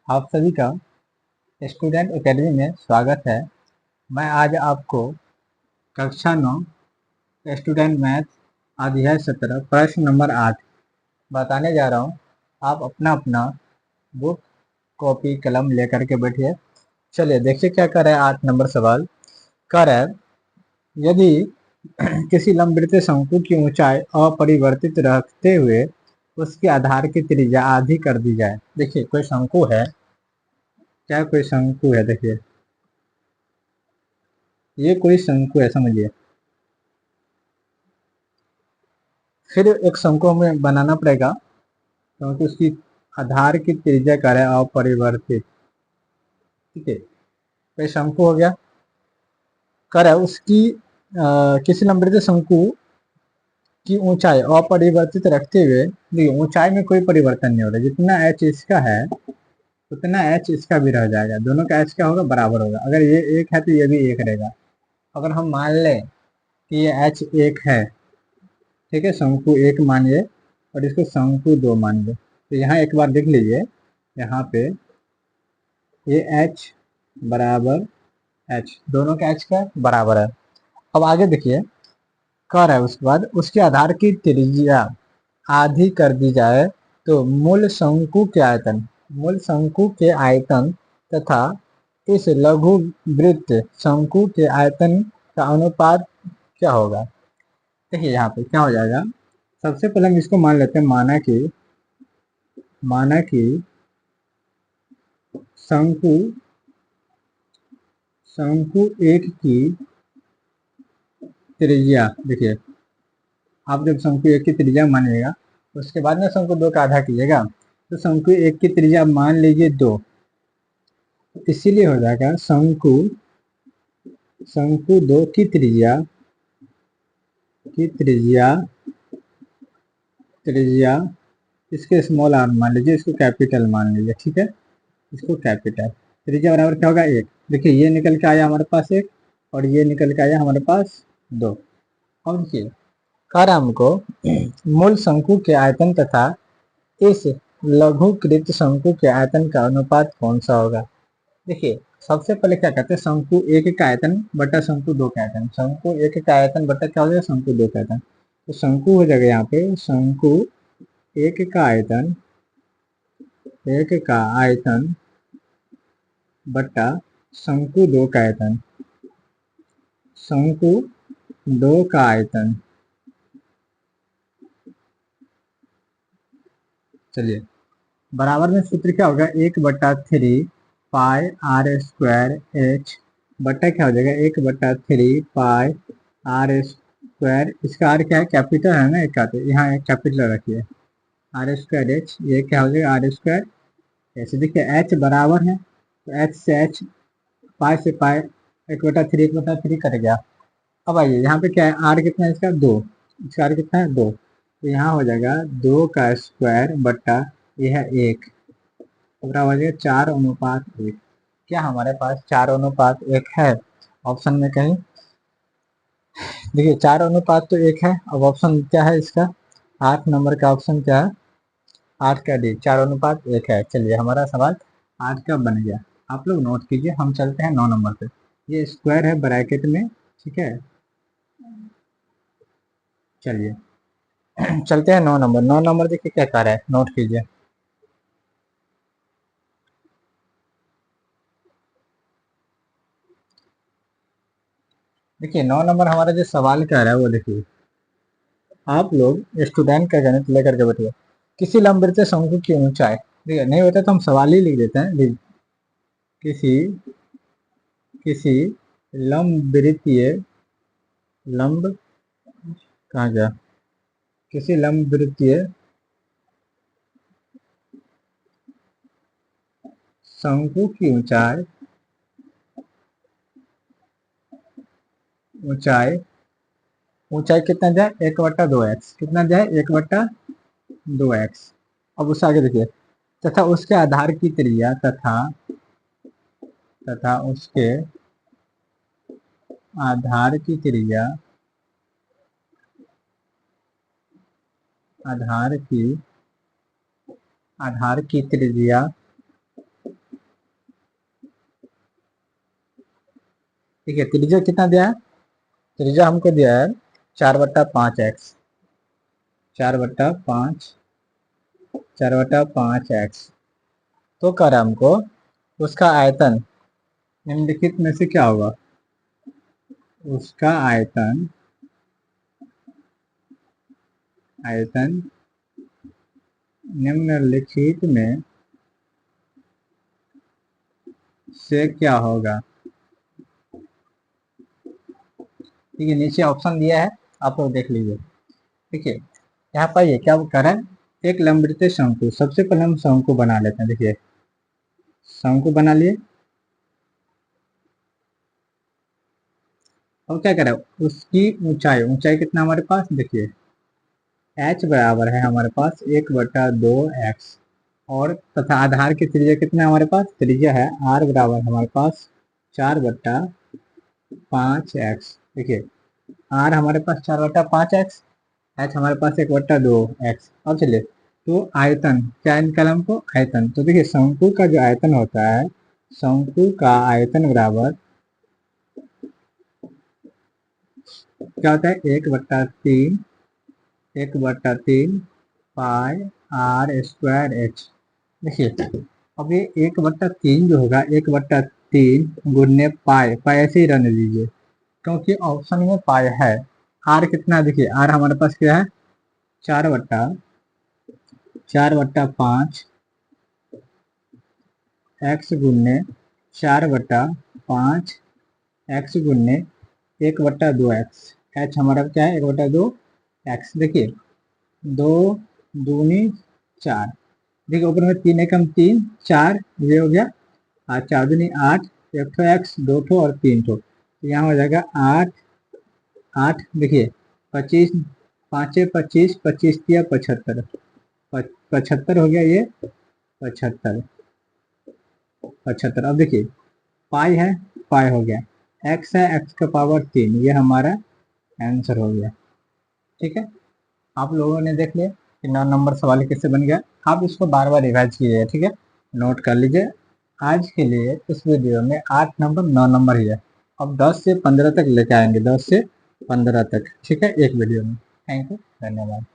आप सभी का स्टूडेंट एकेडमी में स्वागत है। मैं आज आपको कक्षा 9 स्टूडेंट मैथ अध्याय 17 प्रश्न नंबर 8 बताने जा रहा हूँ। आप अपना अपना बुक कॉपी कलम लेकर के बैठिए। चलिए देखिए क्या कर रहा है। 8 नंबर सवाल कर रहा है, यदि किसी लंबवृत्तीय शंकु की ऊंचाई अपरिवर्तित रखते हुए उसके आधार की त्रिज्या आधी कर दी जाए। देखिए कोई शंकु है, क्या कोई शंकु है, देखिए ये कोई शंकु है, समझिए। फिर एक शंकु हमें बनाना पड़ेगा क्योंकि उसकी आधार की त्रिज्या क्या है, अपरिवर्तित। ठीक है, तो ये शंकु हो गया। कर है उसकी किसी लंबवृत्तीय शंकु की ऊंचाई अपरिवर्तित रखते हुए, देखिए ऊंचाई में कोई परिवर्तन नहीं हो रहा। जितना एच इसका है उतना एच इसका भी रह जाएगा। दोनों का एच क्या होगा, बराबर होगा। अगर ये एक है तो ये भी एक रहेगा। अगर हम मान लें कि ये एच एक है, ठीक है, शंकु एक मानिए और इसको शंकु दो मान लो, तो यहाँ एक बार देख लीजिए, यहाँ पे ये h बराबर h, दोनों का h का बराबर है। अब आगे देखिए, कर है उसके बाद उसके आधार की त्रिज्या आधी कर दी जाए तो मूल शंकु के आयतन तथा इस लघु वृत्त शंकु के आयतन का अनुपात क्या होगा। देखिए यहाँ पे क्या हो जाएगा। सबसे पहले हम इसको मान लेते हैं, माना कि शंकु शंकु एक की त्रिज्या, देखिए आप जब शंकु एक की त्रिज्या मानिएगा उसके बाद में शंकु दो का आधा कीजिएगा, तो शंकु एक की त्रिज्या मान लीजिए 2, इसीलिए हो जाएगा शंकु दो की त्रिज्या त्रिज्या इसके स्मॉल आर मान लीजिए, इसको कैपिटल मान लीजिए। ठीक है, इसको कैपिटल, त्रिज्या बराबर क्या होगा, एक। देखिए ये निकल के आया हमारे पास एक और ये निकल के आया हमारे पास 2। अब देखिए कर हमको मूल शंकु के आयतन तथा इस लघुकृत शंकु के आयतन का अनुपात कौन सा होगा। देखिए सबसे पहले क्या कहते हैं, शंकु एक का आयतन बटा शंकु दो का आयतन। शंकु एक का आयतन बटा क्या हो जाएगा, शंकु दो का आयतन। तो शंकु हो जाएगा यहाँ पे शंकु एक का आयतन बटा शंकु दो का आयतन। शंकु दो का आयतन, चलिए बराबर में सूत्र क्या होगा, 1/3 पाई आर स्क्वायर एच बटा क्या हो जाएगा, 1/3 पाई आर स्क्वायर। इसका आर क्या है, कैपिटल है ना एक का, तो यहाँ एक कैपिटल रखिए, आर स्क्वायर एच। ये क्या हो जाएगा, आर स्क्वायर। ऐसे देखिए एच बराबर है तो एच से एच, पाई से पाई, 1/3 कट गया। अब आइए यहाँ पे क्या है, आर कितना है इसका, 2। इसका आर कितना है, 2। तो यहाँ हो जाएगा 2 का स्क्वायर बटा यह है 1, पूरा हो जाएगा 4:1। क्या हमारे पास 4:1 है ऑप्शन में कहीं। देखिए 4:1 है। अब ऑप्शन क्या है इसका, 8 नंबर का ऑप्शन क्या है, 8 का डी, 4:1 है। चलिए हमारा सवाल 8 का बन गया। आप लोग नोट कीजिए, हम चलते हैं 9 नंबर पे। ये स्क्वायर है ब्रैकेट में, ठीक है। चलिए चलते हैं 9 नंबर। 9 नंबर देखिए क्या कह रहा है, नोट कीजिए। देखिए 9 नंबर हमारा जो सवाल कह रहा है वो देखिए, आप लोग स्टूडेंट का गणित लेकर के बैठिए। किसी लंबवृत्तीय शंकु की ऊंचाई, ठीक है, नहीं होता तो हम सवाल ही लिख देते हैं। किसी किसी लंबवृत्तीय लंब कहाँ गया, किसी लंबवृत्तीय शंकु की ऊंचाई ऊंचाई ऊंचाई कितना जाए, 1/2x, कितना जाए, 1/2x। अब उससे आगे देखिए, तथा उसके आधार की त्रिज्या तथा उसके आधार की त्रिज्या आधार की आधार की त्रिज्या ठीक है, त्रिज्या कितना दिया है? त्रिज्या हमको दिया है 4/5x, 4/5, 4/5x। तो कह रहा हमको उसका आयतन निम्नलिखित में से क्या होगा? उसका आयतन निम्नलिखित में से क्या होगा? ठीक है, नीचे ऑप्शन दिया है, आप लोग देख लीजिए। ठीक है, यहाँ पर ये क्या कर रहा है? एक लंबवृत्तीय शंकु, सबसे पहले हम शंकु बना लेते हैं। देखिए, शंकु बना लिए। और क्या करें? उसकी ऊंचाई कितना हमारे पास? देखिए, h बराबर है हमारे पास 1/2x, और तथा आधार की त्रिज्या कितना है हमारे पास? त्रिज्या है r बराबर हमारे पास 4/5x। देखिए, r हमारे पास 4/5x, h हमारे पास 1/2x। अब चलिए, तो आयतन क्या निकाला हमको? आयतन। तो देखिए, शंकु का जो आयतन होता है, शंकु का आयतन बराबर क्या होता है? 1/3 पाई r²h। देखिए, अब ये 1/3 जो होगा, 1/3 गुने पाई, ऐसे ही रहने दीजिए, क्योंकि ऑप्शन में पाई है। आर कितना? देखिए, आर हमारे पास क्या है? 4/5 एक्स गुने 4/5 एक्स गुने 1/2x। एच हमारा क्या है? 1/2x। देखिए, 2×2 = 4। देखिए, ऊपर में 3 एकम 3, 4 ये हो गया, 4×2 = 8, एक ठो एक्स, 2 ठो और 3 ठो, तो यहाँ हो जाएगा 8 8। देखिए, 25, 5 25, 25 या 75, 75 हो गया ये, 75 75। अब देखिए, पाई है, पाई हो गया, एक्स है, एक्स का पावर 3, ये हमारा आंसर हो गया। ठीक है, आप लोगों ने देख लिया कि 9 नंबर सवाल कैसे बन गया। आप इसको बार बार रिवाइज कीजिए। ठीक है, नोट कर लीजिए। आज के लिए इस वीडियो में 8 नंबर 9 नंबर ही है। अब 10 से 15 तक लेके आएंगे, 10 से 15 तक। ठीक है, एक वीडियो में। थैंक यू, धन्यवाद।